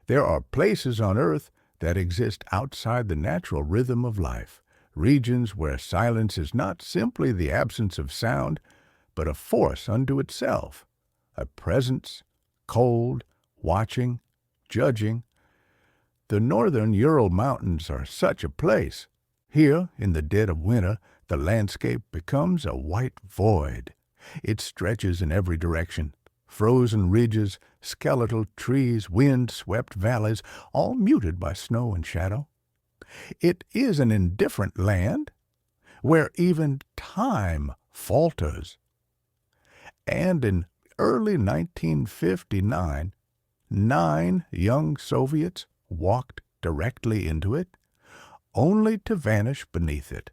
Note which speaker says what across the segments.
Speaker 1: There are places on Earth that exist outside the natural rhythm of life, regions where silence is not simply the absence of sound, but a force unto itself, a presence, cold, watching, judging. The northern Ural Mountains are such a place. Here, in the dead of winter, the landscape becomes a white void. It stretches in every direction. Frozen ridges, skeletal trees, wind-swept valleys, all muted by snow and shadow. It is an indifferent land, where even time falters. And in early 1959, 9 young Soviets walked directly into it, only to vanish beneath it.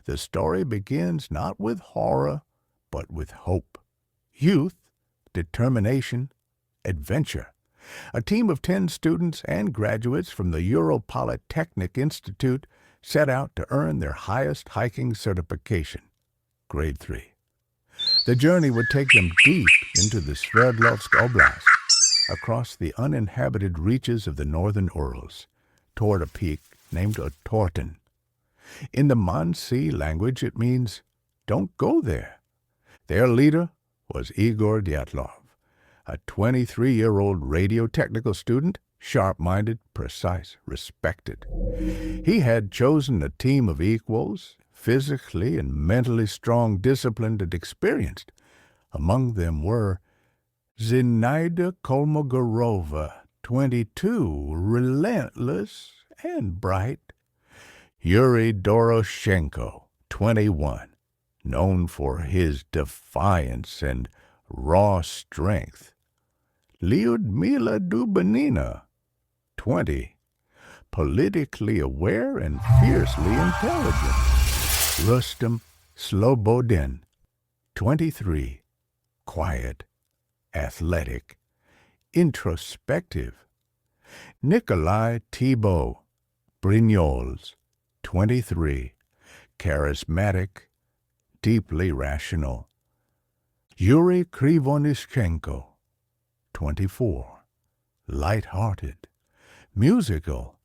Speaker 1: The story begins not with horror, but with hope, youth, determination, adventure. A team of 10 students and graduates from the Ural Polytechnic Institute set out to earn their highest hiking certification, Grade 3. The journey would take them deep into the Sverdlovsk Oblast, across the uninhabited reaches of the northern Urals, toward a peak named Otorten. In the Mansi language, it means, "Don't go there." Their leader was Igor Dyatlov, a 23-year-old radio-technical student, sharp-minded, precise, respected. He had chosen a team of equals, physically and mentally strong, disciplined, and experienced. Among them were Zinaida Kolmogorova, 22, relentless and bright; Yuri Doroshenko, 21, known for his defiance and raw strength; Lyudmila Dubanina, 20, politically aware and fiercely intelligent; Rustam Slobodin, 23, quiet, athletic, introspective; Nikolai Thibault Brignoles, 23, charismatic, deeply rational; Yuri Krivonishchenko, 24, light-hearted, musical,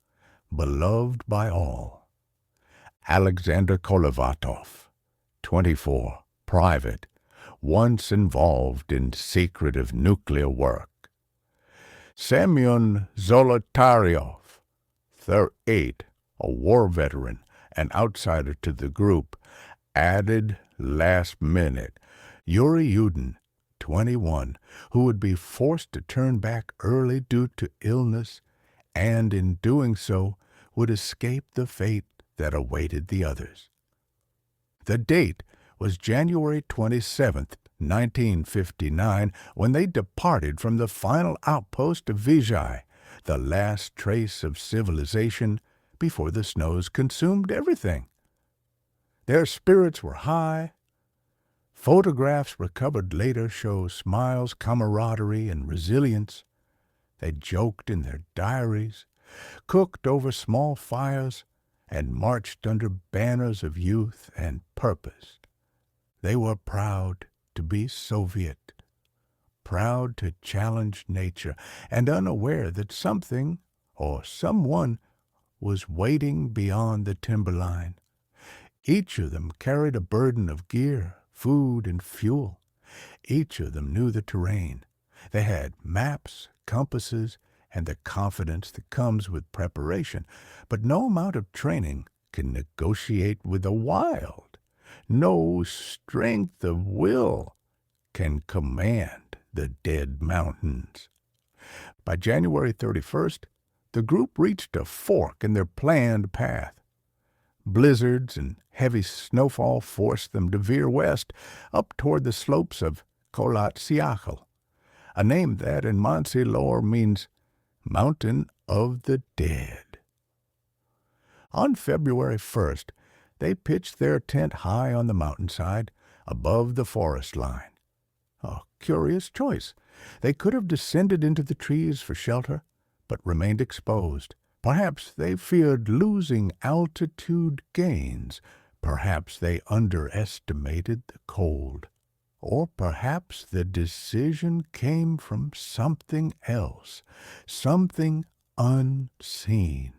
Speaker 1: beloved by all; Alexander Kolovatov, 24, private, once involved in secretive nuclear work; Semyon Zolotaryov, 38, a war veteran, an outsider to the group, added last minute; Yuri Yudin, 21, who would be forced to turn back early due to illness, and in doing so would escape the fate that awaited the others. The date was January 27th, 1959, when they departed from the final outpost of Vizhai, the last trace of civilization before the snows consumed everything. Their spirits were high. Photographs recovered later show smiles, camaraderie, and resilience. They joked in their diaries, cooked over small fires, and marched under banners of youth and purpose. They were proud to be Soviet, proud to challenge nature, and unaware that something or someone was waiting beyond the timberline. Each of them carried a burden of gear, food, and fuel. Each of them knew the terrain. They had maps, compasses, and the confidence that comes with preparation. But no amount of training can negotiate with the wild. No strength of will can command the dead mountains. By January 31st, the group reached a fork in their planned path. Blizzards and heavy snowfall forced them to veer west, up toward the slopes of Kholat Syakhl, a name that in Mansi lore means Mountain of the Dead. On February 1st, they pitched their tent high on the mountainside, above the forest line. A curious choice. They could have descended into the trees for shelter, but remained exposed. Perhaps they feared losing altitude gains. Perhaps they underestimated the cold. Or perhaps the decision came from something else, something unseen.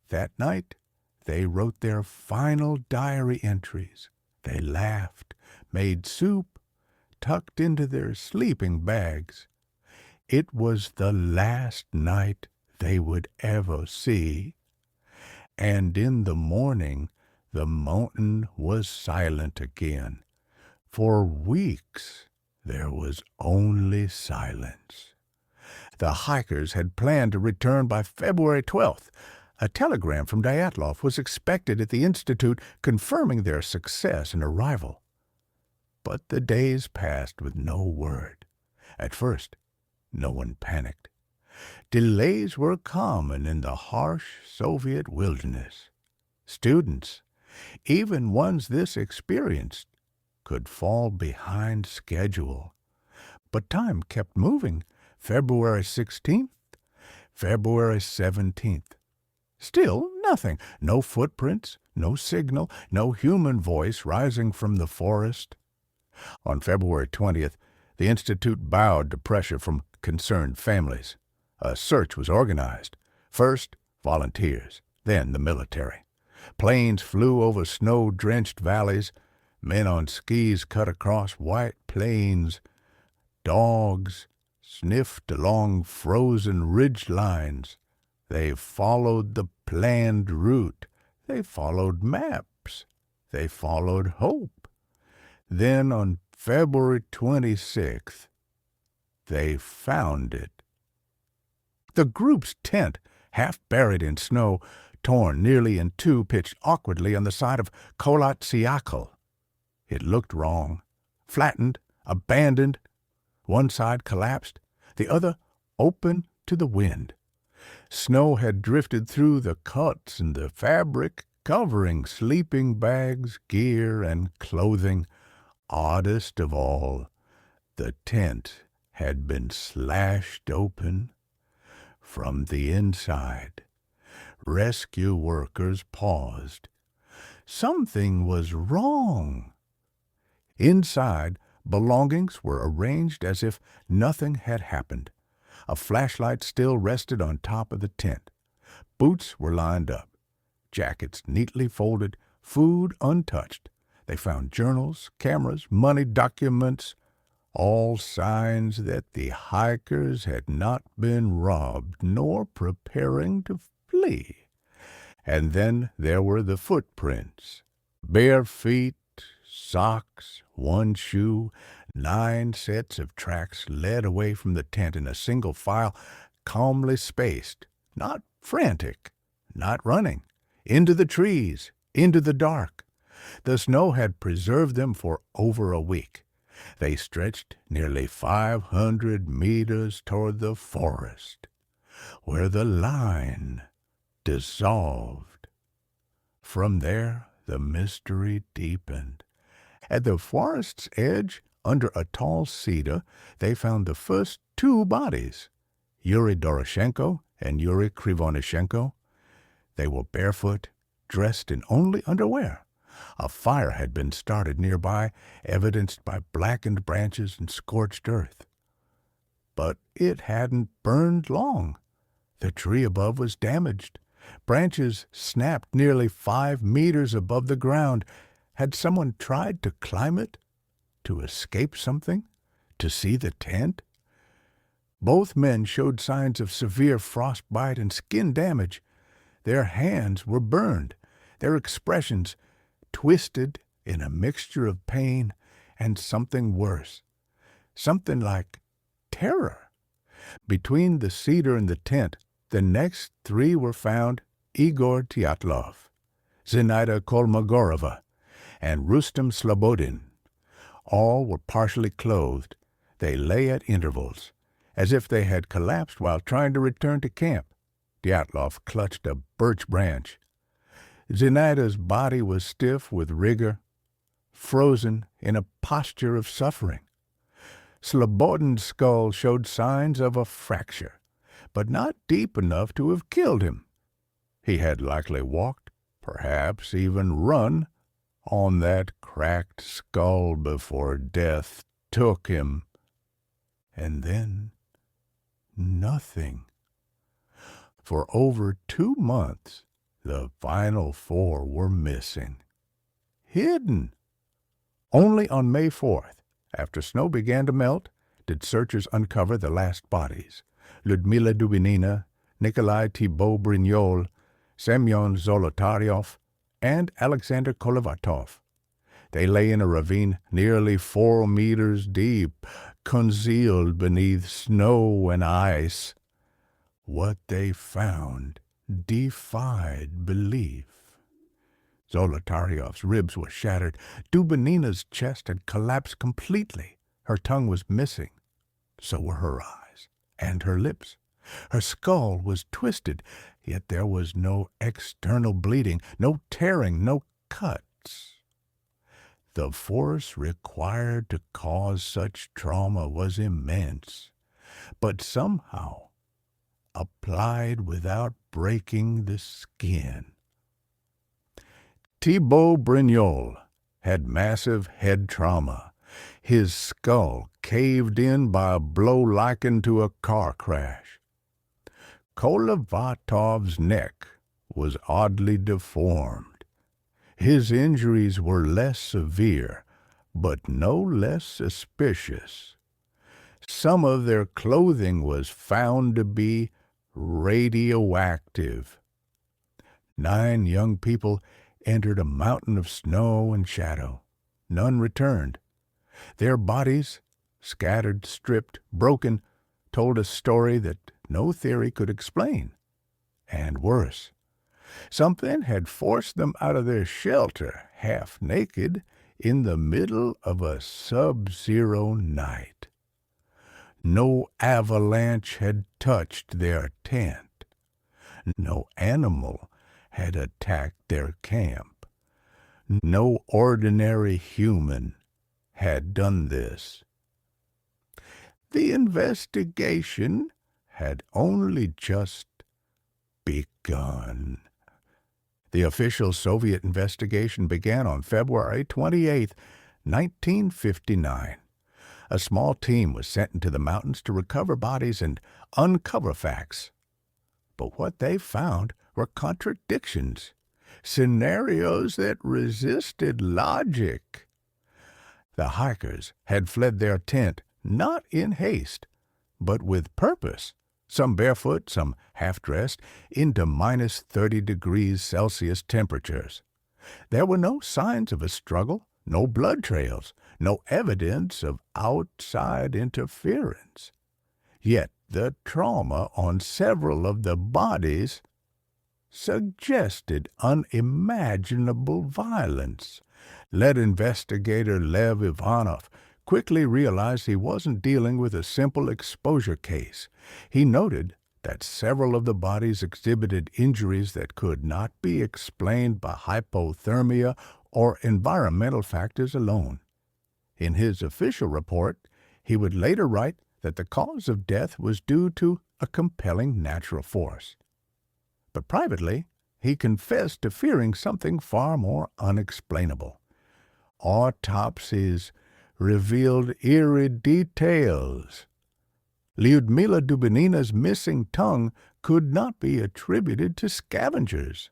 Speaker 1: That night, they wrote their final diary entries. They laughed, made soup, tucked into their sleeping bags. It was the last night they would ever see. And in the morning, the mountain was silent again. For weeks, there was only silence. The hikers had planned to return by February 12th. A telegram from Dyatlov was expected at the Institute confirming their success and arrival. But the days passed with no word. At first, no one panicked. Delays were common in the harsh Soviet wilderness. Students, even ones this experienced, could fall behind schedule. But time kept moving. February 16th, February 17th. Still nothing. No footprints, no signal, no human voice rising from the forest. On February 20th, the Institute bowed to pressure from concerned families. A search was organized. First, volunteers, then the military. Planes flew over snow-drenched valleys. Men on skis cut across white plains. Dogs sniffed along frozen ridge lines. They followed the planned route. They followed maps. They followed hope. Then on February 26th, they found it. The group's tent, half buried in snow, torn nearly in two, pitched awkwardly on the side of Kholat Syakhl. It looked wrong, flattened, abandoned. One side collapsed, the other open to the wind. Snow had drifted through the cuts in the fabric, covering sleeping bags, gear, and clothing. Oddest of all, the tent had been slashed open from the inside. Rescue workers paused. Something was wrong. Inside, belongings were arranged as if nothing had happened. A flashlight still rested on top of the tent. Boots were lined up, jackets neatly folded, food untouched. They found journals, cameras, money, documents, all signs that the hikers had not been robbed nor preparing to flee. And then there were the footprints. Bare feet, socks, one shoe, 9 sets of tracks led away from the tent in a single file, calmly spaced, not frantic, not running, into the trees, into the dark. The snow had preserved them for over a week. They stretched nearly 500 meters toward the forest, where the line dissolved. From there, the mystery deepened. At the forest's edge, under a tall cedar, they found the first 2 bodies, Yuri Doroshenko and Yuri Krivonishenko. They were barefoot, dressed in only underwear. A fire had been started nearby, evidenced by blackened branches and scorched earth. But it hadn't burned long. The tree above was damaged. Branches snapped nearly 5 meters above the ground. Had someone tried to climb it? To escape something? To see the tent? Both men showed signs of severe frostbite and skin damage. Their hands were burned, their expressions twisted in a mixture of pain and something worse, something like terror. Between the cedar and the tent, the next 3 were found: Igor Dyatlov, Zinaida Kolmogorova, and Rustem Slobodin. All were partially clothed. They lay at intervals, as if they had collapsed while trying to return to camp. Dyatlov clutched a birch branch. Zinaida's body was stiff with rigor, frozen in a posture of suffering. Slobodin's skull showed signs of a fracture, but not deep enough to have killed him. He had likely walked, perhaps even run, on that cracked skull before death took him. And then nothing. For over 2 months, the final 4 were missing. Hidden. Only on May 4th, after snow began to melt, did searchers uncover the last bodies. Lyudmila Dubinina, Nikolai Thibault-Brignol, Semyon Zolotaryov, and Alexander Kolevatov. They lay in a ravine nearly 4 meters deep, concealed beneath snow and ice. What they found defied belief. Zolotaryov's ribs were shattered. Dubinina's chest had collapsed completely. Her tongue was missing. So were her eyes and her lips. Her skull was twisted, yet there was no external bleeding, no tearing, no cuts. The force required to cause such trauma was immense, but somehow applied without breaking the skin. Thibault-Brignol had massive head trauma. His skull caved in by a blow likened to a car crash. Kolevatov's neck was oddly deformed. His injuries were less severe, but no less suspicious. Some of their clothing was found to be radioactive. 9 young people entered a mountain of snow and shadow. None returned. Their bodies, scattered, stripped, broken, told a story that no theory could explain. And worse, something had forced them out of their shelter, half naked, in the middle of a sub-zero night. No avalanche had touched their tent. No animal had attacked their camp. No ordinary human had done this. The investigation had only just begun. The official Soviet investigation began on February 28, 1959. A small team was sent into the mountains to recover bodies and uncover facts. But what they found were contradictions, scenarios that resisted logic. The hikers had fled their tent not in haste, but with purpose, some barefoot, some half-dressed, into minus 30 degrees Celsius temperatures. There were no signs of a struggle, no blood trails, no evidence of outside interference. Yet the trauma on several of the bodies suggested unimaginable violence. Lead investigator Lev Ivanov quickly realized he wasn't dealing with a simple exposure case. He noted that several of the bodies exhibited injuries that could not be explained by hypothermia or environmental factors alone. In his official report, he would later write that the cause of death was due to a compelling natural force. But privately, he confessed to fearing something far more unexplainable. Autopsies revealed eerie details. Lyudmila Dubinina's missing tongue could not be attributed to scavengers.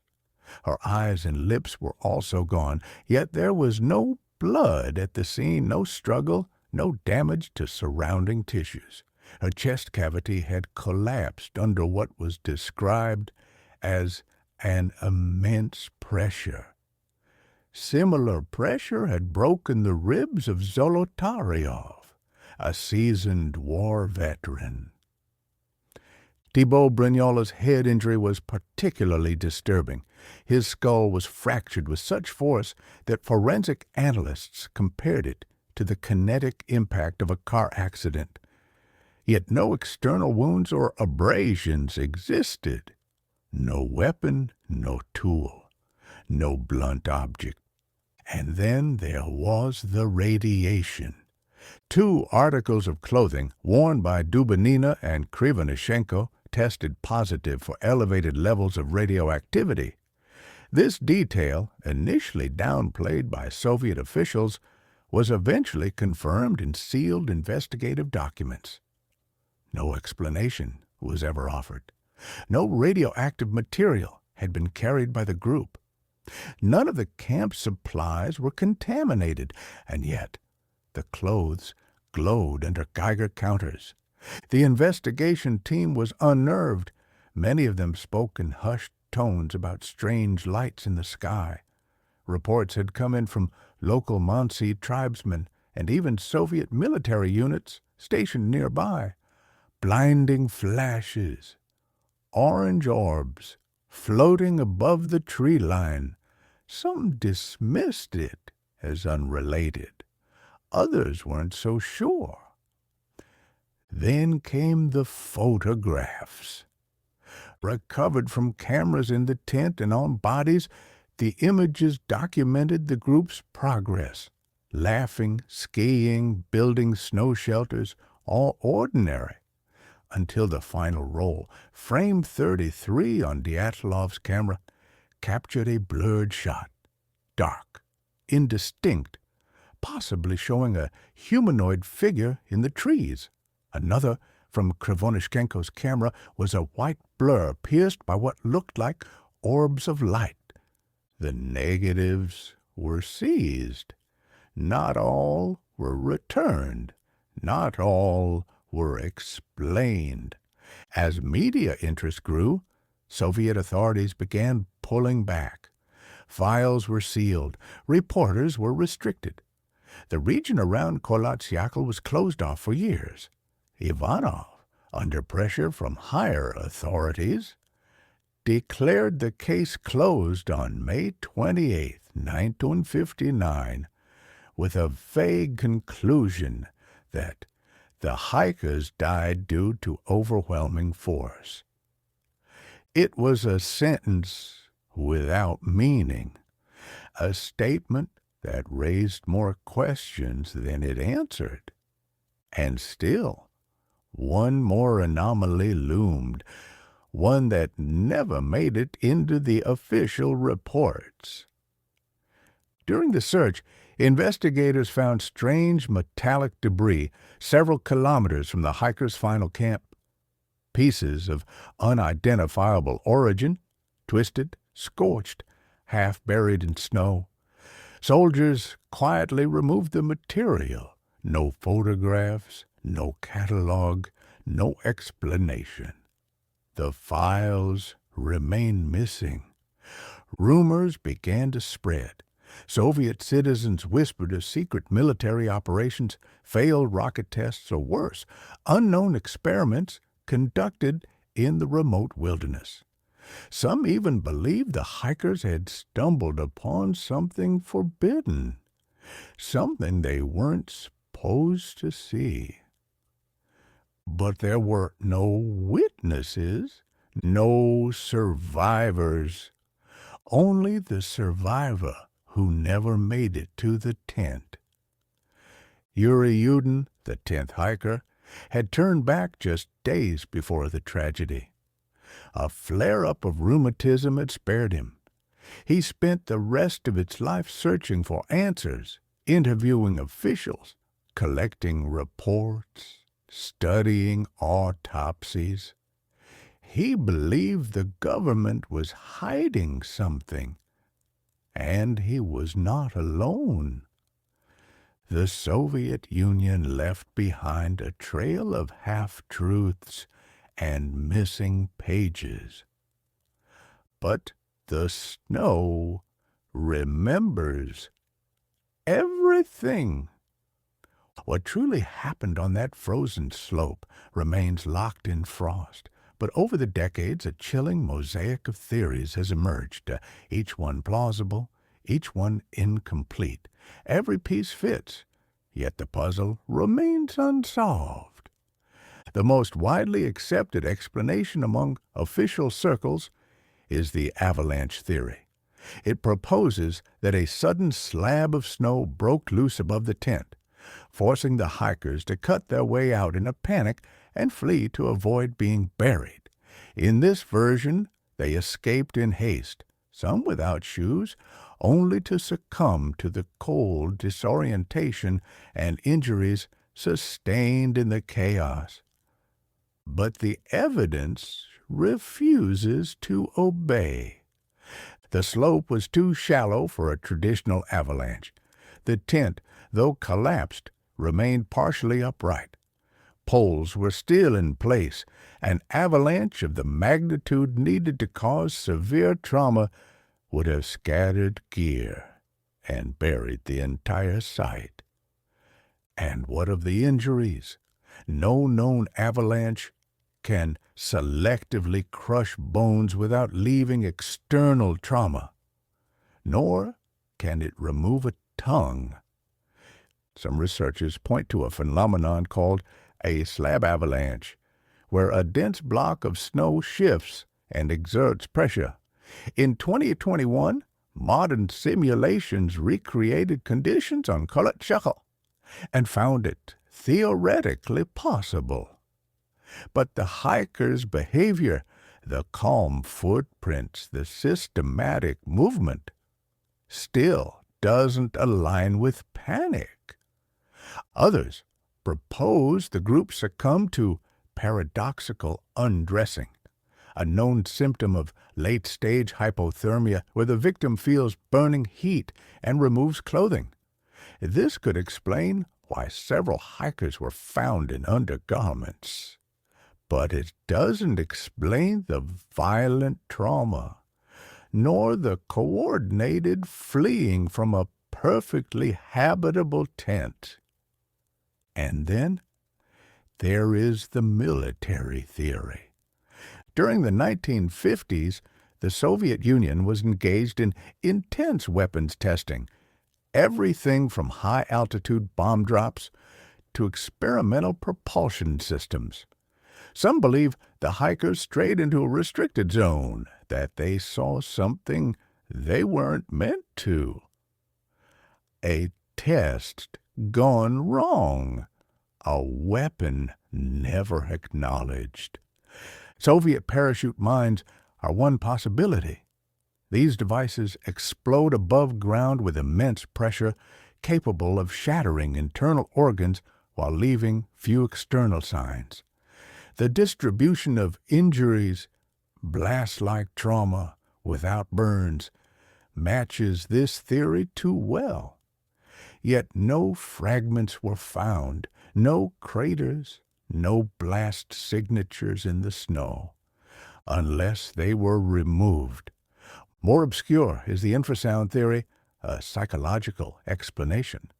Speaker 1: Her eyes and lips were also gone, yet there was no blood at the scene, no struggle, no damage to surrounding tissues. Her chest cavity had collapsed under what was described as an immense pressure. Similar pressure had broken the ribs of Zolotaryov, a seasoned war veteran. Thibault-Brignol's head injury was particularly disturbing. His skull was fractured with such force that forensic analysts compared it to the kinetic impact of a car accident. Yet no external wounds or abrasions existed. No weapon, no tool, no blunt object. And then there was the radiation. 2 articles of clothing worn by Dubinina and Krivonishenko tested positive for elevated levels of radioactivity. This detail, initially downplayed by Soviet officials, was eventually confirmed in sealed investigative documents. No explanation was ever offered. No radioactive material had been carried by the group. None of the camp's supplies were contaminated, and yet the clothes glowed under Geiger counters. The investigation team was unnerved. Many of them spoke in hushed tones about strange lights in the sky. Reports had come in from local Mansi tribesmen and even Soviet military units stationed nearby. Blinding flashes, orange orbs floating above the tree line. Some dismissed it as unrelated. Others weren't so sure. Then came the photographs. Recovered from cameras in the tent and on bodies, the images documented the group's progress. Laughing, skiing, building snow shelters, all ordinary. Until the final roll, frame 33 on Dyatlov's camera, captured a blurred shot, dark, indistinct, possibly showing a humanoid figure in the trees. Another, from Krivonishchenko's camera, was a white blur pierced by what looked like orbs of light. The negatives were seized. Not all were returned. Not all were explained. As media interest grew, Soviet authorities began pulling back. Files were sealed. Reporters were restricted. The region around Kholat Syakhl was closed off for years. Ivanov, under pressure from higher authorities, declared the case closed on May 28, 1959, with a vague conclusion that the hikers died due to overwhelming force. It was a sentence without meaning, a statement that raised more questions than it answered. And still, one more anomaly loomed, one that never made it into the official reports. During the search, investigators found strange metallic debris several kilometers from the hikers' final camp. Pieces of unidentifiable origin, twisted, scorched, half buried in snow. Soldiers quietly removed the material. No photographs, no catalog, no explanation. The files remained missing. Rumors began to spread. Soviet citizens whispered of secret military operations, failed rocket tests, or worse, unknown experiments conducted in the remote wilderness. Some even believed the hikers had stumbled upon something forbidden, something they weren't supposed to see. But there were no witnesses, no survivors, only the survivor who never made it to the tent. Yuri Yudin, the 10th hiker, had turned back just days before the tragedy. A flare-up of rheumatism had spared him. He spent the rest of his life searching for answers, interviewing officials, collecting reports, studying autopsies. He believed the government was hiding something, and he was not alone. The Soviet Union left behind a trail of half-truths and missing pages. But the snow remembers everything. What truly happened on that frozen slope remains locked in frost, but over the decades a chilling mosaic of theories has emerged, each one plausible, each one incomplete. Every piece fits, yet the puzzle remains unsolved. The most widely accepted explanation among official circles is the avalanche theory. It proposes that a sudden slab of snow broke loose above the tent, forcing the hikers to cut their way out in a panic and flee to avoid being buried. In this version, they escaped in haste, some without shoes, only to succumb to the cold, disorientation, and injuries sustained in the chaos. But the evidence refuses to obey. The slope was too shallow for a traditional avalanche. The tent, though collapsed, remained partially upright. Poles were still in place. An avalanche of the magnitude needed to cause severe trauma would have scattered gear and buried the entire site. And what of the injuries? No known avalanche can selectively crush bones without leaving external trauma, nor can it remove a tongue. Some researchers point to a phenomenon called a slab avalanche, where a dense block of snow shifts and exerts pressure. In 2021, modern simulations recreated conditions on Kholat Syakhl and found it theoretically possible. But the hiker's behavior, the calm footprints, the systematic movement, still doesn't align with panic. Others propose the group succumb to paradoxical undressing, a known symptom of late-stage hypothermia where the victim feels burning heat and removes clothing. This could explain why several hikers were found in undergarments. But it doesn't explain the violent trauma, nor the coordinated fleeing from a perfectly habitable tent. And then there is the military theory. During the 1950s, the Soviet Union was engaged in intense weapons testing, everything from high-altitude bomb drops to experimental propulsion systems. Some believe the hikers strayed into a restricted zone, that they saw something they weren't meant to. A test gone wrong, a weapon never acknowledged. Soviet parachute mines are one possibility. These devices explode above ground with immense pressure, capable of shattering internal organs while leaving few external signs. The distribution of injuries, blast-like trauma without burns, matches this theory too well. Yet no fragments were found, no craters, no blast signatures in the snow, unless they were removed. More obscure is the infrasound theory, a psychological explanation.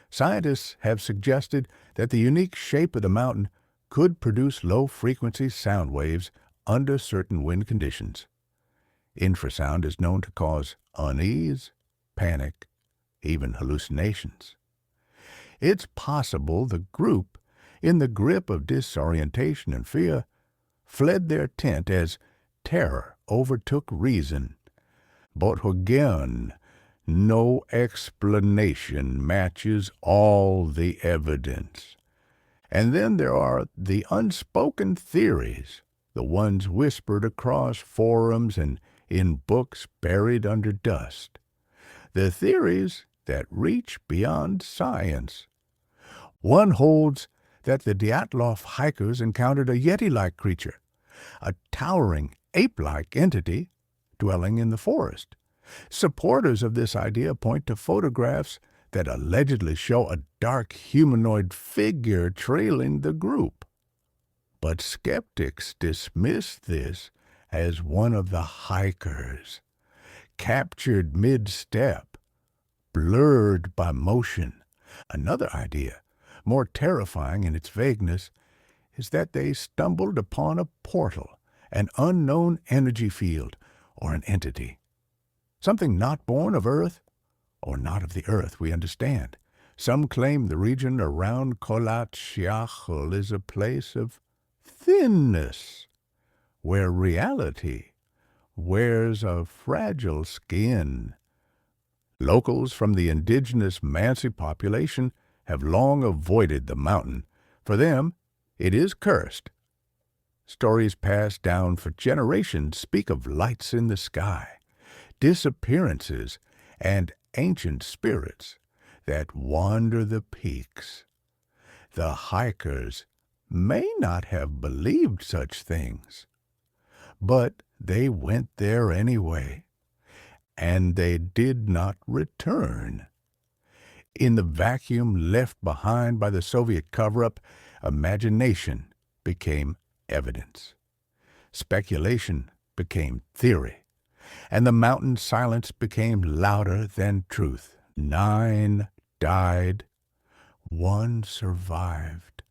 Speaker 1: Scientists have suggested that the unique shape of the mountain could produce low-frequency sound waves under certain wind conditions. Infrasound is known to cause unease, panic, even hallucinations. It's possible the group, in the grip of disorientation and fear, fled their tent as terror overtook reason. But again, no explanation matches all the evidence. And then there are the unspoken theories, the ones whispered across forums and in books buried under dust. The theories that reach beyond science. One holds that the Dyatlov hikers encountered a Yeti-like creature, a towering ape-like entity dwelling in the forest. Supporters of this idea point to photographs that allegedly show a dark humanoid figure trailing the group. But skeptics dismiss this as one of the hikers, captured mid-step, blurred by motion. Another idea, more terrifying in its vagueness, is that they stumbled upon a portal, an unknown energy field, or an entity. Something not born of Earth, or not of the Earth we understand. Some claim the region around Kholat Syakhl is a place of thinness, where reality wears a fragile skin. Locals from the indigenous Mansi population have long avoided the mountain. For them, it is cursed. Stories passed down for generations speak of lights in the sky, disappearances, and ancient spirits that wander the peaks. The hikers may not have believed such things, but they went there anyway, and they did not return. In the vacuum left behind by the Soviet cover-up, imagination became evidence. Speculation became theory, and the mountain silence became louder than truth. 9 died, 1 survived,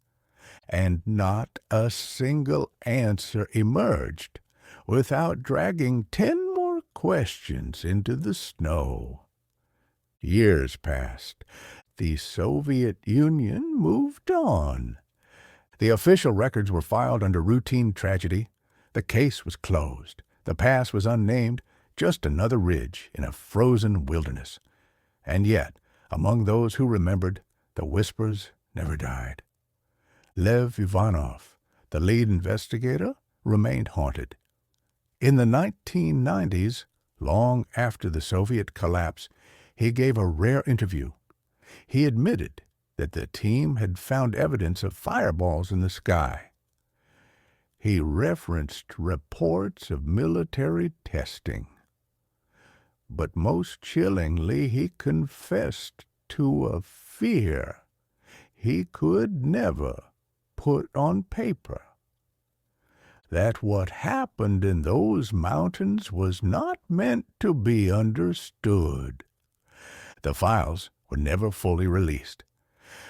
Speaker 1: and not a single answer emerged without dragging 10 more questions into the snow. Years passed. The Soviet Union moved on. The official records were filed under routine tragedy. The case was closed. The pass was unnamed, just another ridge in a frozen wilderness. And yet, among those who remembered, the whispers never died. Lev Ivanov, the lead investigator, remained haunted. In the 1990s, long after the Soviet collapse, he gave a rare interview. He admitted that the team had found evidence of fireballs in the sky. He referenced reports of military testing. But most chillingly, he confessed to a fear he could never put on paper. That what happened in those mountains was not meant to be understood. The files were never fully released.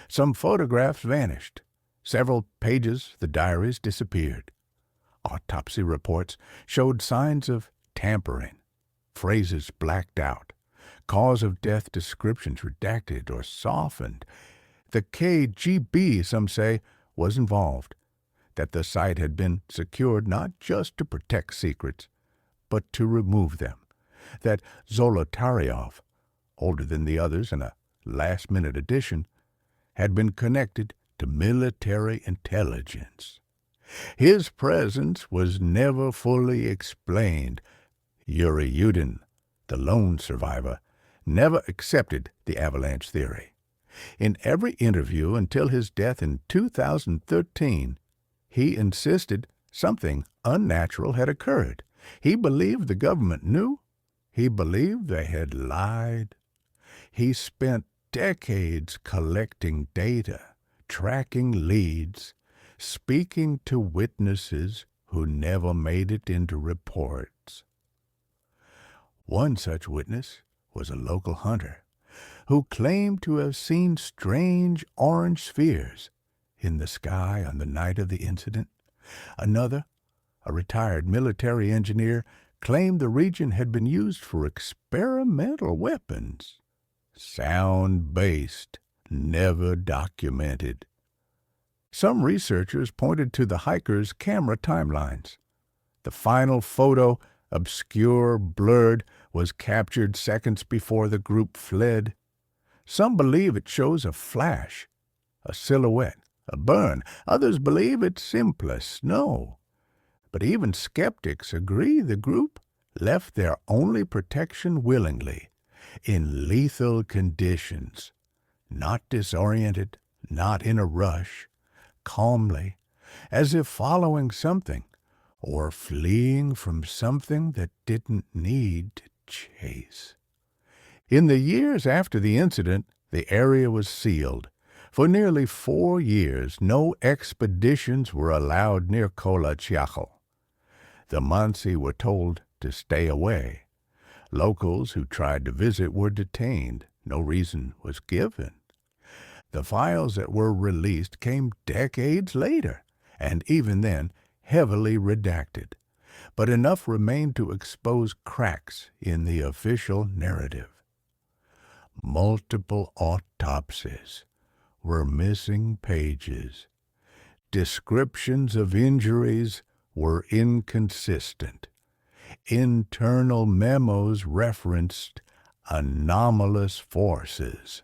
Speaker 1: Some photographs vanished. Several pages of the diaries disappeared. Autopsy reports showed signs of tampering, phrases blacked out, cause of death descriptions redacted or softened. The KGB, some say, was involved, that the site had been secured not just to protect secrets, but to remove them, that Zolotaryov, older than the others and a last-minute addition, had been connected to military intelligence. His presence was never fully explained. Yuri Yudin, the lone survivor, never accepted the avalanche theory. In every interview until his death in 2013, he insisted something unnatural had occurred. He believed the government knew. He believed they had lied. He spent decades collecting data, tracking leads, speaking to witnesses who never made it into reports. One such witness was a local hunter who claimed to have seen strange orange spheres in the sky on the night of the incident. Another, a retired military engineer, claimed the region had been used for experimental weapons. Sound-based, never documented. Some researchers pointed to the hikers' camera timelines. The final photo, obscure, blurred, was captured seconds before the group fled. Some believe it shows a flash, a silhouette, a burn. Others believe it's simply snow. But even skeptics agree the group left their only protection willingly, in lethal conditions, not disoriented, not in a rush, calmly, as if following something, or fleeing from something that didn't need to chase. In the years after the incident, the area was sealed. For nearly 4 years, no expeditions were allowed near Kholat Syakhl. The Mansi were told to stay away. Locals who tried to visit were detained. No reason was given. The files that were released came decades later, and even then heavily redacted. But enough remained to expose cracks in the official narrative. Multiple autopsies were missing pages. Descriptions of injuries were inconsistent. Internal memos referenced anomalous forces.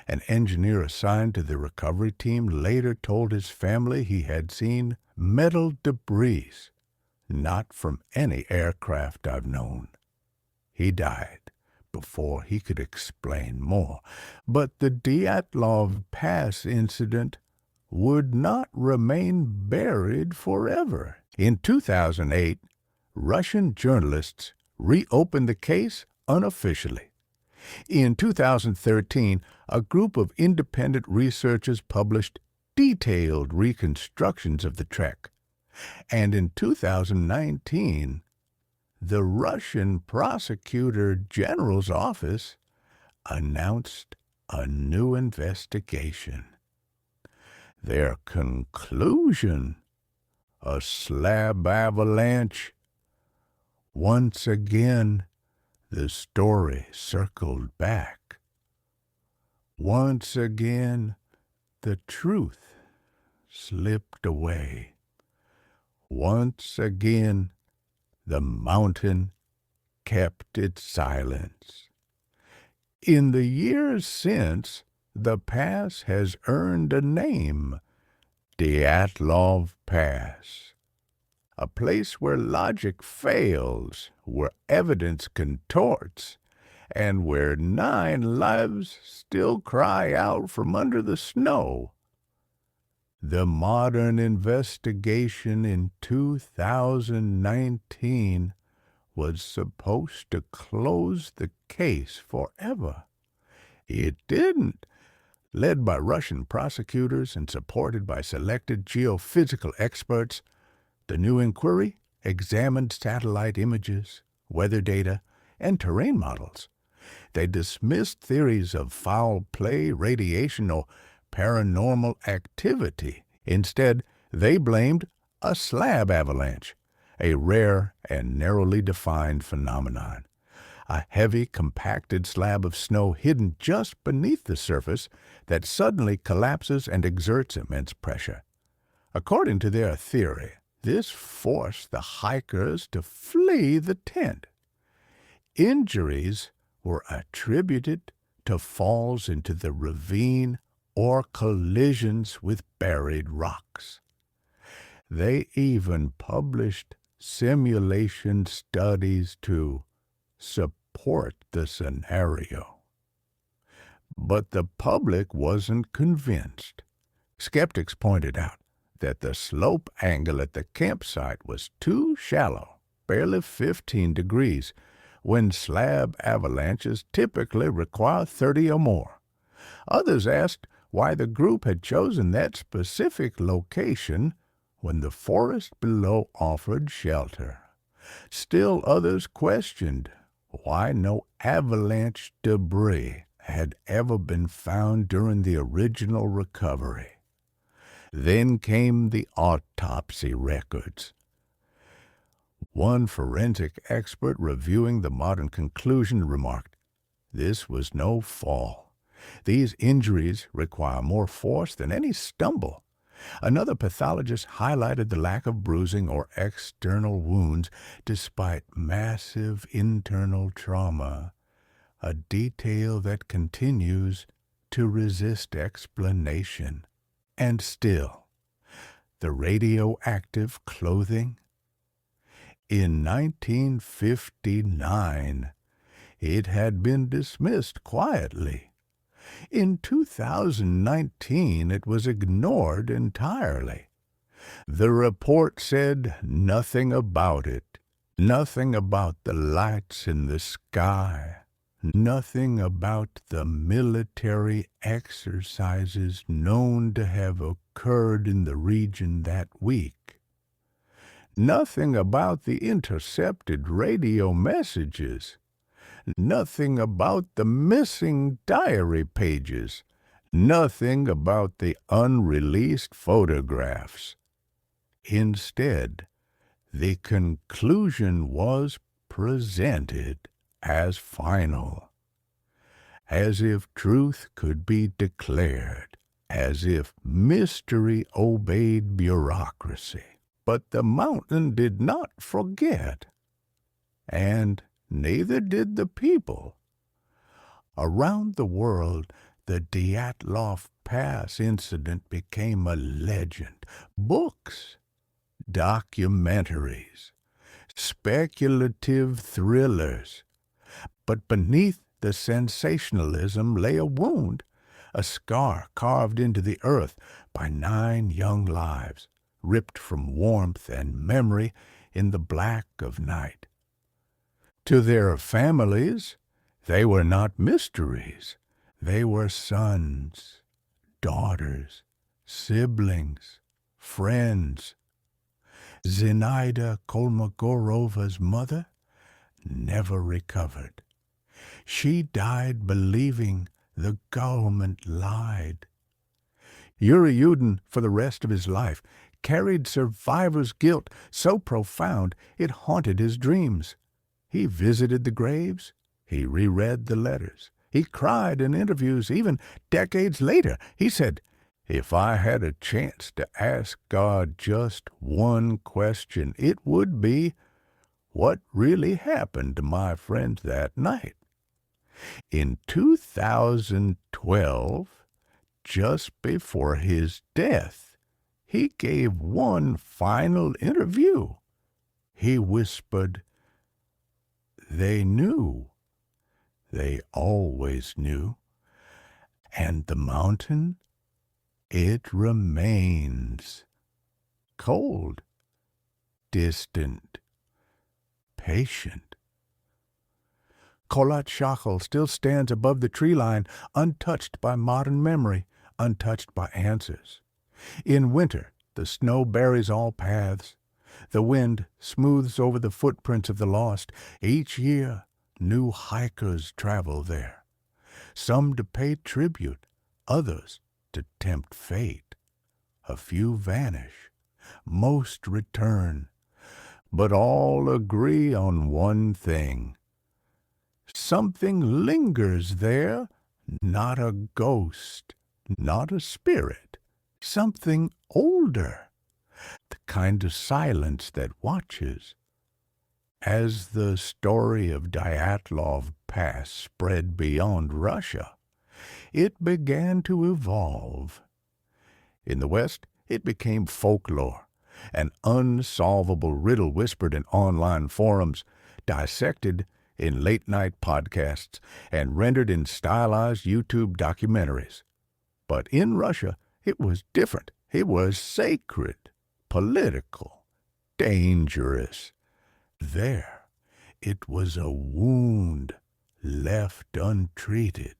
Speaker 1: An engineer assigned to the recovery team later told his family he had seen metal debris, not from any aircraft I've known. He died before he could explain more. But the Dyatlov Pass Incident would not remain buried forever. In 2008, Russian journalists reopened the case unofficially. In 2013, a group of independent researchers published detailed reconstructions of the trek. And in 2019, the Russian Prosecutor General's office announced a new investigation. Their conclusion: a slab avalanche. Once again, the story circled back. Once again, the truth slipped away. Once again, the mountain kept its silence. In the years since, the pass has earned a name: Dyatlov Pass. A place where logic fails, where evidence contorts, and where 9 lives still cry out from under the snow. The modern investigation in 2019 was supposed to close the case forever. It didn't. Led by Russian prosecutors and supported by selected geophysical experts, the new inquiry examined satellite images, weather data, and terrain models. They dismissed theories of foul play, radiation, or paranormal activity. Instead, they blamed a slab avalanche, a rare and narrowly defined phenomenon. A heavy, compacted slab of snow hidden just beneath the surface that suddenly collapses and exerts immense pressure. According to their theory, this forced the hikers to flee the tent. Injuries were attributed to falls into the ravine or collisions with buried rocks. They even published simulation studies to support the scenario. But the public wasn't convinced. Skeptics pointed out that the slope angle at the campsite was too shallow, barely 15 degrees, when slab avalanches typically require 30 or more. Others asked why the group had chosen that specific location when the forest below offered shelter. Still others questioned why no avalanche debris had ever been found during the original recovery. Then came the autopsy records. One forensic expert reviewing the modern conclusion remarked, "This was no fall. These injuries require more force than any stumble." Another pathologist highlighted the lack of bruising or external wounds despite massive internal trauma, a detail that continues to resist explanation. And still, the radioactive clothing? In 1959, it had been dismissed quietly. In 2019, it was ignored entirely. The report said nothing about it, nothing about the lights in the sky, nothing about the military exercises known to have occurred in the region that week. Nothing about the intercepted radio messages. Nothing about the missing diary pages. Nothing about the unreleased photographs. Instead, the conclusion was presented as final, as if truth could be declared, as if mystery obeyed bureaucracy. But the mountain did not forget, and neither did the people. Around the world, the Dyatlov Pass Incident became a legend. Books, documentaries, speculative thrillers, But beneath the sensationalism lay a wound, a scar carved into the earth by 9 young lives, ripped from warmth and memory in the black of night. To their families, they were not mysteries. They were sons, daughters, siblings, friends. Zinaida Kolmogorova's mother never recovered. She died believing the government lied. Yuri Yudin, for the rest of his life, carried survivor's guilt so profound it haunted his dreams. He visited the graves. He reread the letters. He cried in interviews. Even decades later, he said, "If I had a chance to ask God just one question, it would be, what really happened to my friends that night?" In 2012, just before his death, he gave one final interview. He whispered, "They knew. They always knew. And the mountain, it remains. Cold, distant, patient." Kholat Syakhl still stands above the tree line, untouched by modern memory, untouched by answers. In winter, the snow buries all paths. The wind smooths over the footprints of the lost. Each year, new hikers travel there. Some to pay tribute, others to tempt fate. A few vanish, most return, but all agree on one thing. Something lingers there, not a ghost, not a spirit, something older, the kind of silence that watches. As the story of Dyatlov Pass spread beyond Russia, it began to evolve. In the West, it became folklore, an unsolvable riddle whispered in online forums, dissected in late-night podcasts, and rendered in stylized YouTube documentaries. But in Russia, it was different. It was sacred, political, dangerous. There, it was a wound left untreated,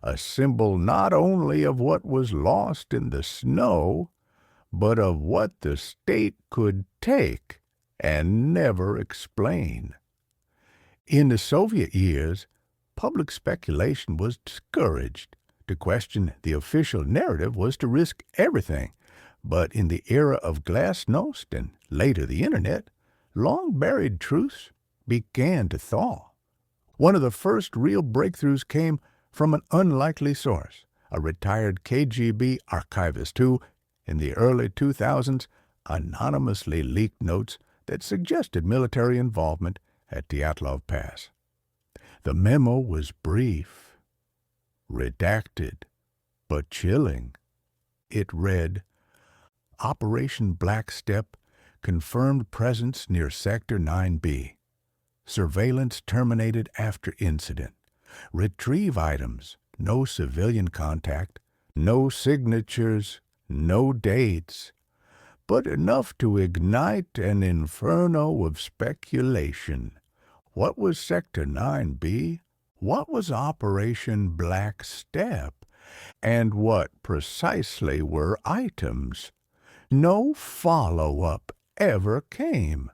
Speaker 1: a symbol not only of what was lost in the snow, but of what the state could take and never explain. In the Soviet years, public speculation was discouraged. To question the official narrative was to risk everything. But in the era of glasnost and later the internet, long-buried truths began to thaw. One of the first real breakthroughs came from an unlikely source, a retired KGB archivist who, in the early 2000s, anonymously leaked notes that suggested military involvement at Dyatlov Pass. The memo was brief, redacted, but chilling. It read, "Operation Black Step confirmed presence near Sector 9B. Surveillance terminated after incident. Retrieve items, no civilian contact, no signatures, no dates, but enough to ignite an inferno of speculation. What was Sector 9B? What was Operation Black Step? And what precisely were items? No follow-up ever came.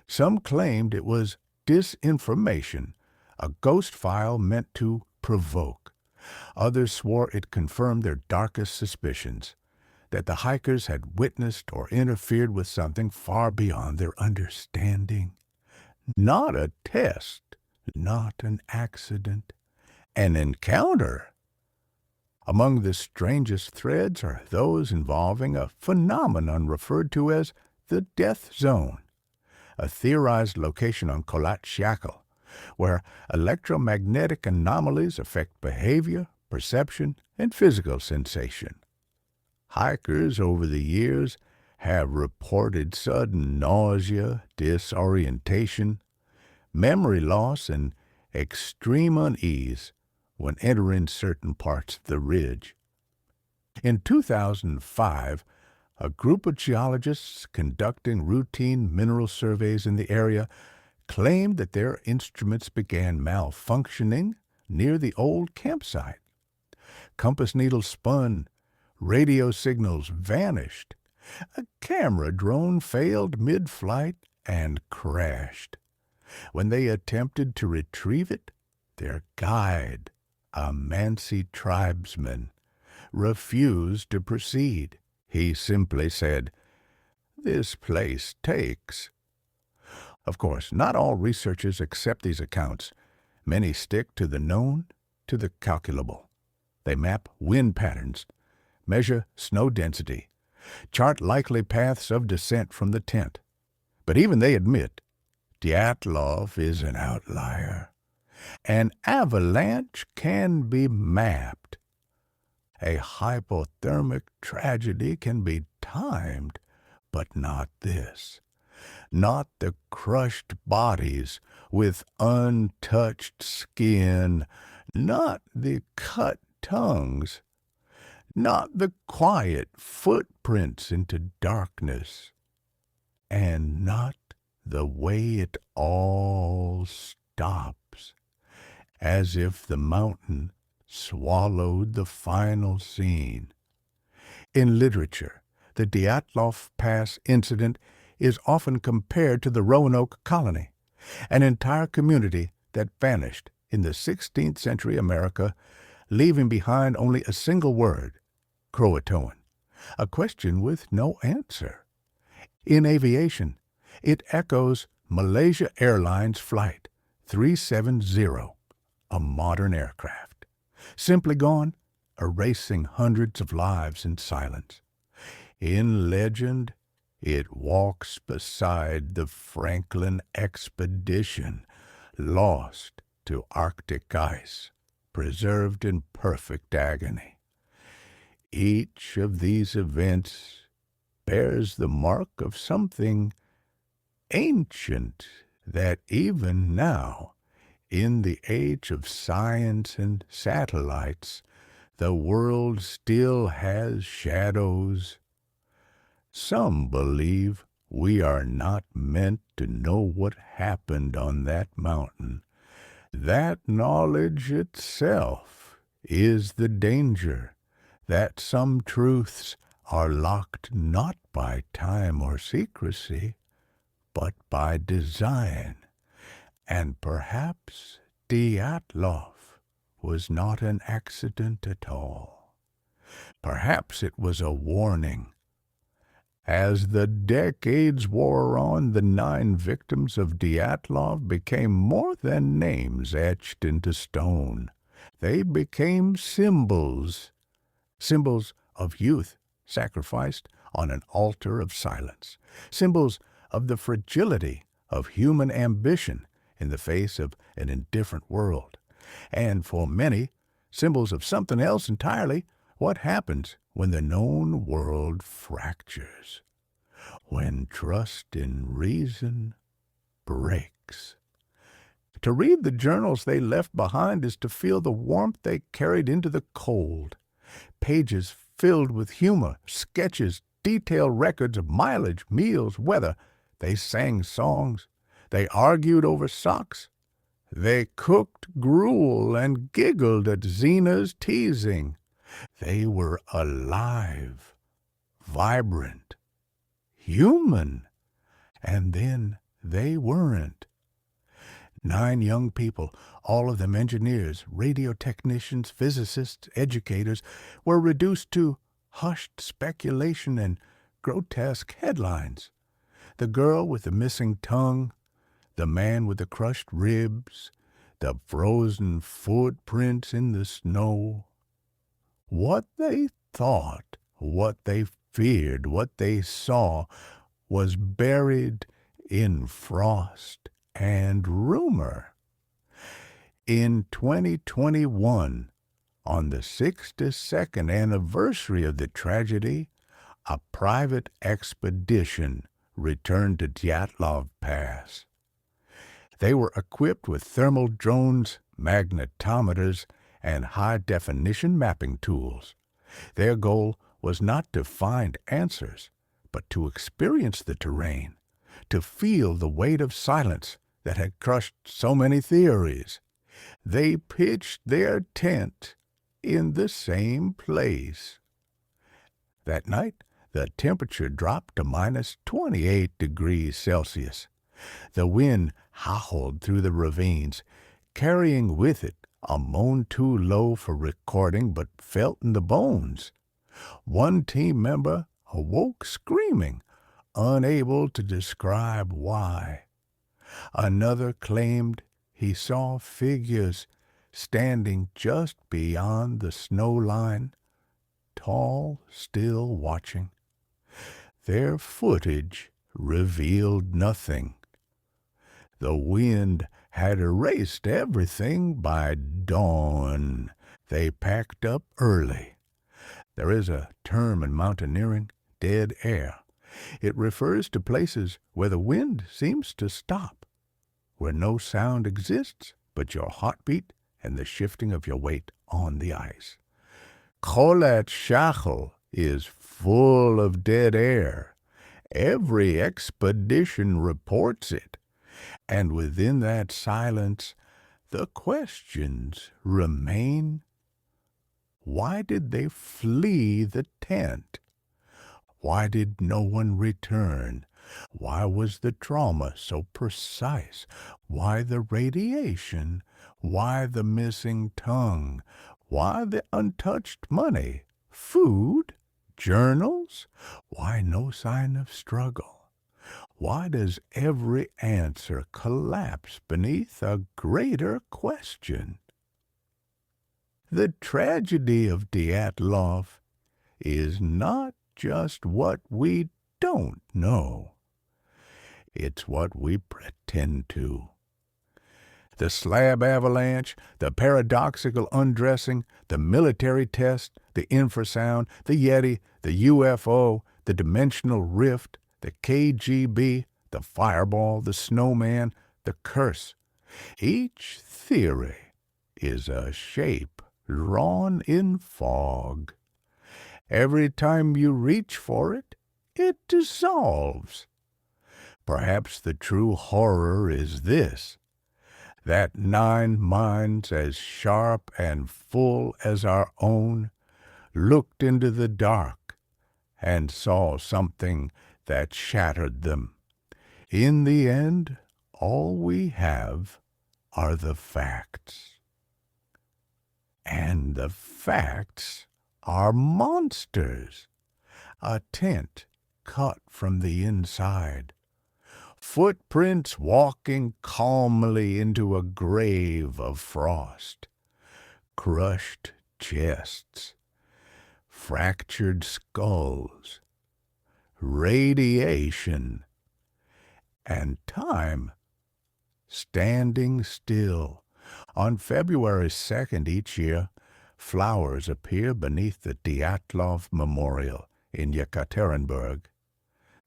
Speaker 1: Some claimed it was disinformation, a ghost file meant to provoke. Others swore it confirmed their darkest suspicions, that the hikers had witnessed or interfered with something far beyond their understanding. Not a test, not an accident, an encounter. Among the strangest threads are those involving a phenomenon referred to as the death zone, a theorized location on Kholat Syakhl, where electromagnetic anomalies affect behavior, perception, and physical sensation. Hikers over the years have reported sudden nausea, disorientation, memory loss, and extreme unease when entering certain parts of the ridge. In 2005, a group of geologists conducting routine mineral surveys in the area claimed that their instruments began malfunctioning near the old campsite. Compass needles spun, radio signals vanished, a camera drone failed mid-flight and crashed. When they attempted to retrieve it, their guide, a Mansi tribesman, refused to proceed. He simply said, "This place takes." Of course, not all researchers accept these accounts. Many stick to the known, to the calculable. They map wind patterns, measure snow density, chart likely paths of descent from the tent. But even they admit Dyatlov is an outlier. An avalanche can be mapped. A hypothermic tragedy can be timed, but not this. Not the crushed bodies with untouched skin, not the cut tongues, not the quiet footprints into darkness, and not the way it all stops, as if the mountain swallowed the final scene. In literature, the Dyatlov Pass Incident is often compared to the Roanoke Colony, an entire community that vanished in the 16th century America, leaving behind only a single word, Croatoan, a question with no answer. In aviation, it echoes Malaysia Airlines Flight 370, a modern aircraft, simply gone, erasing hundreds of lives in silence. In legend, it walks beside the Franklin expedition, lost to Arctic ice, preserved in perfect agony. Each of these events bears the mark of something ancient that even now, in the age of science and satellites, the world still has shadows. Some believe we are not meant to know what happened on that mountain. That knowledge itself is the danger, that some truths are locked not by time or secrecy, but by design. And perhaps Dyatlov was not an accident at all. Perhaps it was a warning. As the decades wore on, the 9 victims of Dyatlov became more than names etched into stone. They became symbols, symbols of youth sacrificed on an altar of silence, symbols of the fragility of human ambition in the face of an indifferent world, and for many, symbols of something else entirely, what happens when the known world fractures, when trust in reason breaks. To read the journals they left behind is to feel the warmth they carried into the cold. Pages filled with humor, sketches, detailed records of mileage, meals, weather. They sang songs. They argued over socks. They cooked gruel and giggled at Zena's teasing. They were alive, vibrant, human, and then they weren't. 9 young people, all of them engineers, radio technicians, physicists, educators, were reduced to hushed speculation and grotesque headlines. The girl with the missing tongue, the man with the crushed ribs, the frozen footprints in the snow. What they thought, what they feared, what they saw was buried in frost and rumor. In 2021, on the 62nd anniversary of the tragedy, a private expedition returned to Dyatlov Pass. They were equipped with thermal drones, magnetometers, and high-definition mapping tools. Their goal was not to find answers, but to experience the terrain, to feel the weight of silence that had crushed so many theories. They pitched their tent in the same place. That night, the temperature dropped to minus 28 degrees Celsius. The wind howled through the ravines, carrying with it a moan too low for recording but felt in the bones. One team member awoke screaming, unable to describe why. Another claimed he saw figures standing just beyond the snow line, tall, still watching. Their footage revealed nothing. The wind had erased everything by dawn. They packed up early. There is a term in mountaineering, dead air. It refers to places where the wind seems to stop, where no sound exists but your heartbeat and the shifting of your weight on the ice. Kholat Syakhl is full of dead air. Every expedition reports it. And within that silence, the questions remain. Why did they flee the tent? Why did no one return? Why was the trauma so precise? Why the radiation? Why the missing tongue? Why the untouched money? Food? Journals? Why no sign of struggle? Why does every answer collapse beneath a greater question? The tragedy of Dyatlov is not just what we don't know. It's what we pretend to. The slab avalanche, the paradoxical undressing, the military test, the infrasound, the Yeti, the UFO, the dimensional rift, the KGB, the fireball, the snowman, the curse. Each theory is a shape drawn in fog. Every time you reach for it, it dissolves. Perhaps the true horror is this, that 9 minds as sharp and full as our own looked into the dark and saw something that shattered them. In the end, all we have are the facts. And the facts are monsters. A tent cut from the inside. Footprints walking calmly into a grave of frost. Crushed chests. Fractured skulls. Radiation. And time standing still. On February 2nd each year, flowers appear beneath the Dyatlov Memorial in Yekaterinburg.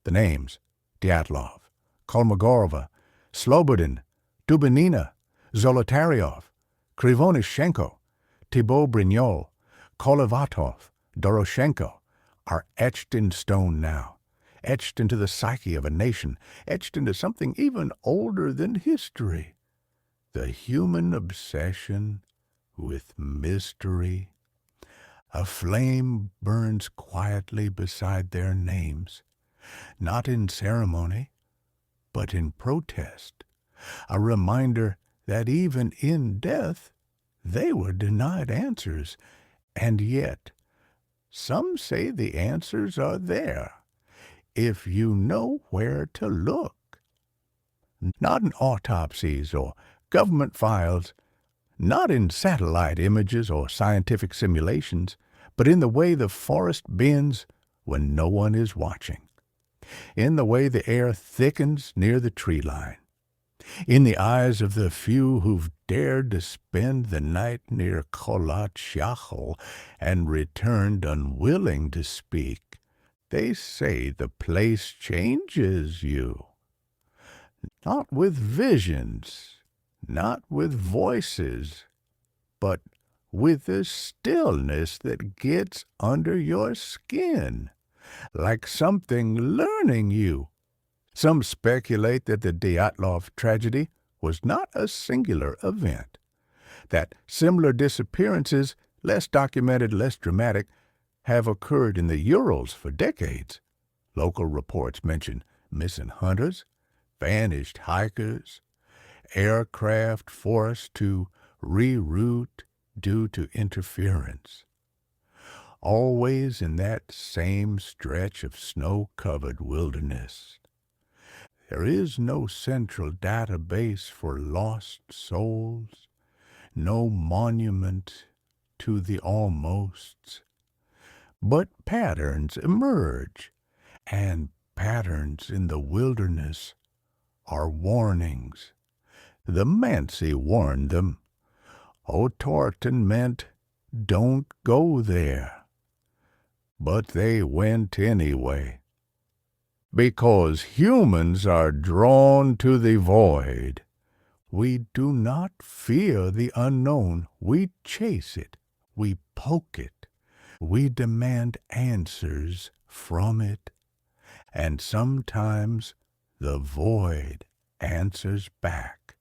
Speaker 1: The names: Dyatlov, Kolmogorova, Slobodin, Dubinina, Zolotaryov, Krivonishenko, Thibaut Brignol, Kolevatov, Doroshenko are etched in stone now, etched into the psyche of a nation, etched into something even older than history. The human obsession with mystery. A flame burns quietly beside their names, not in ceremony, but in protest. A reminder that even in death they were denied answers, and yet some say the answers are there, if you know where to look. Not in autopsies or government files, not in satellite images or scientific simulations, but in the way the forest bends when no one is watching, in the way the air thickens near the tree line, in the eyes of the few who've dared to spend the night near Kholat Syakhl and returned unwilling to speak. They say the place changes you. not with visions, not with voices, but with the stillness that gets under your skin, like something learning you. Some speculate that the Dyatlov tragedy was not a singular event, that similar disappearances, less documented, less dramatic, have occurred in the Urals for decades. Local reports mention missing hunters, vanished hikers, aircraft forced to reroute due to interference. Always in that same stretch of snow-covered wilderness. There is no central database for lost souls, no monument to the almosts. But patterns emerge, and patterns in the wilderness are warnings. The Mansi warned them. O'Torton meant, don't go there. But they went anyway. Because humans are drawn to the void. We do not fear the unknown. We chase it. We poke it. We demand answers from it. And sometimes the void answers back.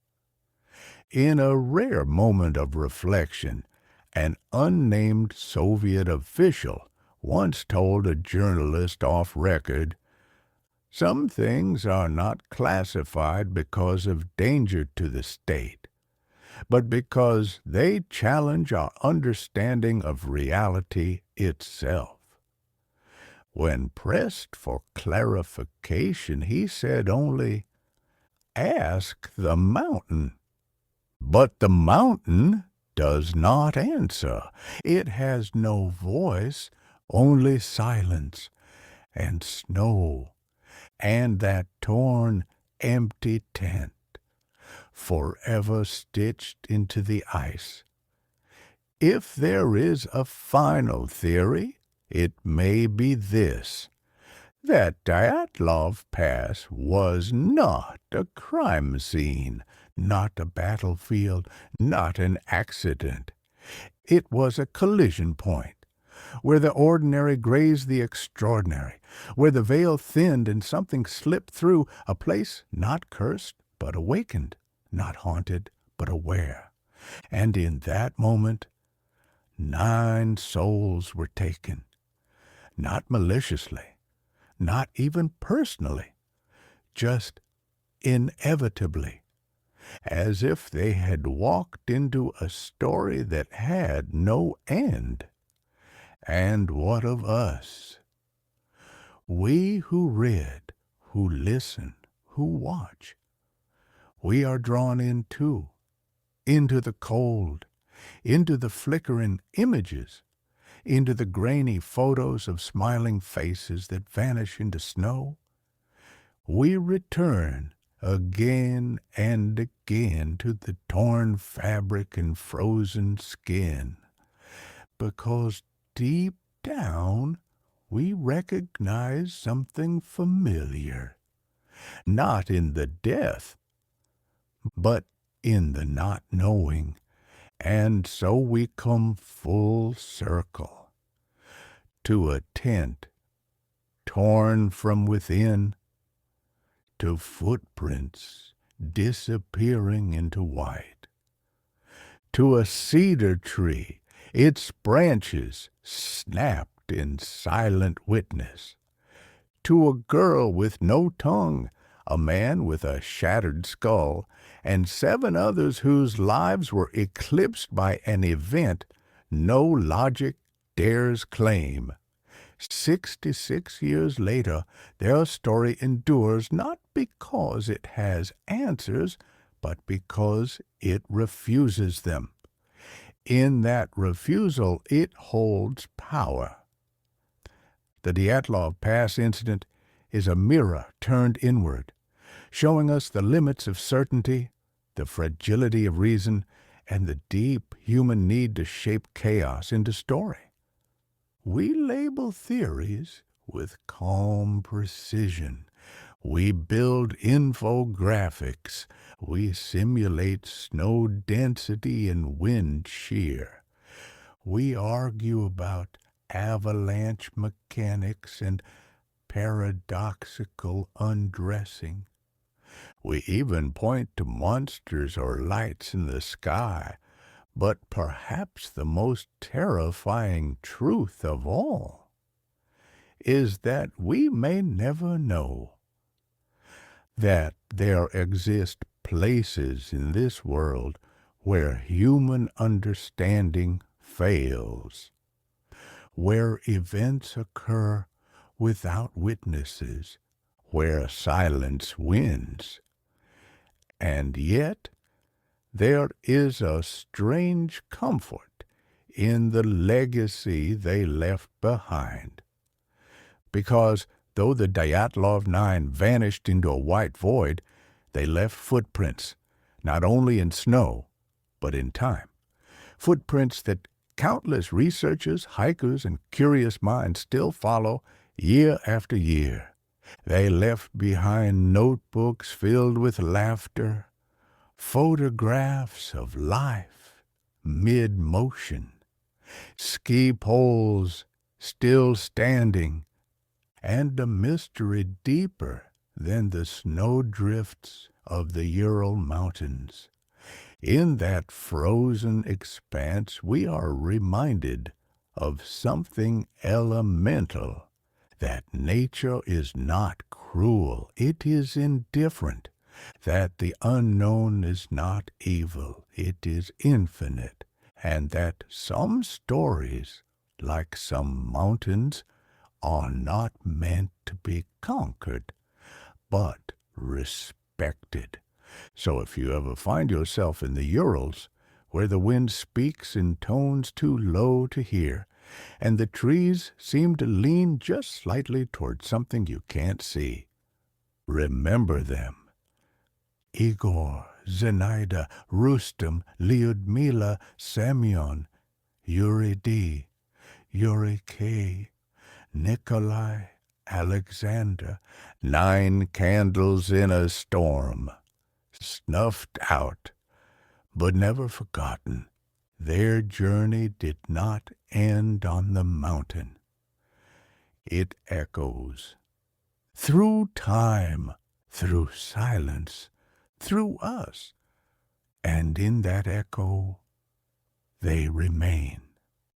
Speaker 1: In a rare moment of reflection, an unnamed Soviet official once told a journalist off record, "Some things are not classified because of danger to the state, but because they challenge our understanding of reality itself." When pressed for clarification, he said only, "Ask the mountain." But the mountain does not answer. It has no voice, only silence and snow, and that torn, empty tent, forever stitched into the ice. If there is a final theory, it may be this: that Dyatlov Pass was not a crime scene, not a battlefield, not an accident. It was a collision point, where the ordinary grazed the extraordinary, where the veil thinned and something slipped through, a place not cursed but awakened, not haunted but aware. And in that moment, 9 souls were taken, not maliciously, not even personally, just inevitably, as if they had walked into a story that had no end. And what of us? We who read, who listen, who watch, we are drawn in too, into the cold, into the flickering images, into the grainy photos of smiling faces that vanish into snow. We return again and again to the torn fabric and frozen skin, because deep down we recognize something familiar, not in the death, but in the not knowing, and so we come full circle to a tent torn from within, to footprints disappearing into white, to a cedar tree, its branches snapped in silent witness, to a girl with no tongue, a man with a shattered skull, and 7 others whose lives were eclipsed by an event no logic dares claim. 66 years later, their story endures not because it has answers, but because it refuses them. In that refusal, it holds power. The Dyatlov Pass Incident is a mirror turned inward, showing us the limits of certainty, the fragility of reason, and the deep human need to shape chaos into story. We label theories with calm precision. We build infographics. We simulate snow density and wind shear. We argue about avalanche mechanics and paradoxical undressing. We even point to monsters or lights in the sky, but perhaps the most terrifying truth of all is that we may never know that there exist places in this world where human understanding fails, where events occur without witnesses, where silence wins. And yet there is a strange comfort in the legacy they left behind, because though the Dyatlov 9 vanished into a white void, they left footprints, not only in snow, but in time. Footprints that countless researchers, hikers, and curious minds still follow year after year. They left behind notebooks filled with laughter, photographs of life mid-motion, ski poles still standing, and a mystery deeper than the snowdrifts of the Ural Mountains. In that frozen expanse, we are reminded of something elemental, that nature is not cruel, it is indifferent, that the unknown is not evil, it is infinite, and that some stories, like some mountains, are not meant to be conquered, but respected. So if you ever find yourself in the Urals, where the wind speaks in tones too low to hear, and the trees seem to lean just slightly toward something you can't see, remember them. Igor, Zenaida, Rustem, Lyudmila, Semyon, Yuri D., Yuri K., Nikolai, Alexander, 9 candles in a storm, snuffed out, but never forgotten. Their journey did not end on the mountain. It echoes through time, through silence, through us, and in that echo they remain.